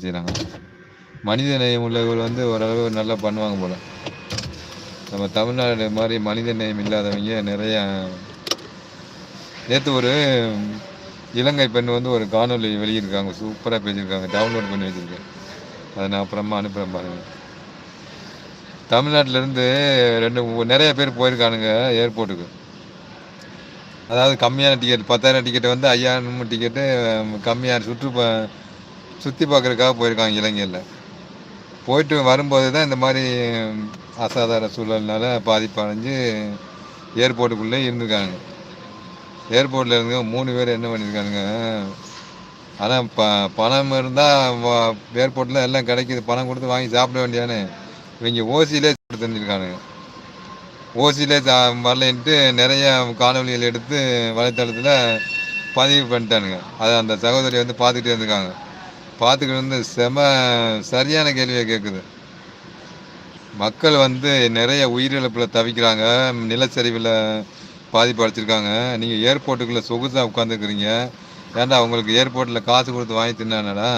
செய்றாங்க. மனித நேயம் உள்ளவர்கள் ஓரளவு நல்லா பண்ணுவாங்க போல. நம்ம தமிழ்நாடு மாரி மனித நேயம் இல்லாதவைங்க நெறையா நேத்து ஒரு இலங்கை பெண் ஒரு காணொளி வெளியிட்டிருக்காங்க. சூப்பரா பேசியிருக்காங்க. டவுன்லோட் பண்ணி வச்சிருக்கேன். அத நான் அப்புறமா அனுப்புறேன் பாருங்க. தமிழ்நாட்டிலருந்து நெறைய பேர் போயிருக்கானுங்க ஏர்போர்ட்டுக்கு. அதாவது கம்மியான டிக்கெட் 10,000 டிக்கெட் 5,000 டிக்கெட்டு கம்மியான சுத்தி பார்க்கறதுக்காக போயிருக்காங்க இலங்கையில. போயிட்டு வரும்போது தான் இந்த மாரி அசாதாரண சூழல்னால பாதிப்பு அடைஞ்சு ஏர்போர்ட்டுக்குள்ளே இருந்திருக்கானுங்க. ஏர்போர்ட்ல இருந்தவங்க 3 பேர் என்ன பண்ணியிருக்கானுங்க, ஆனா பணம் இருந்தா ஏர்போர்ட்ல எல்லாம் கிடைக்குது. பணம் குடுத்து வாங்கி சாப்பிட வேண்டியதானே. இவங்க ஓசியிலே சாப்பிட தெரிஞ்சிருக்கானுங்க. ஓசியிலே வரலைன்ட்டு நெறைய காணொளிகள் எடுத்து வலைத்தளத்துல பதிவு பண்ணிட்டானுங்க. அத அந்த சகோதரி பார்த்துக்கிட்டே இருந்திருக்காங்க. பார்த்துக்கிட்டு சரியான கேள்விய கேட்குது. மக்கள் நெறைய உயிரிழப்புல தவிக்கிறாங்க. நிலச்சரிவுல பாதிப்பு அடைச்சிருக்காங்க. நீங்க ஏர்போர்ட்டுக்குள்ள சொகுசா உட்காந்துருக்கிறீங்க. ஏன்டா உங்களுக்கு ஏர்போர்ட்ல காசு குடுத்து வாங்கி தின்னானடா?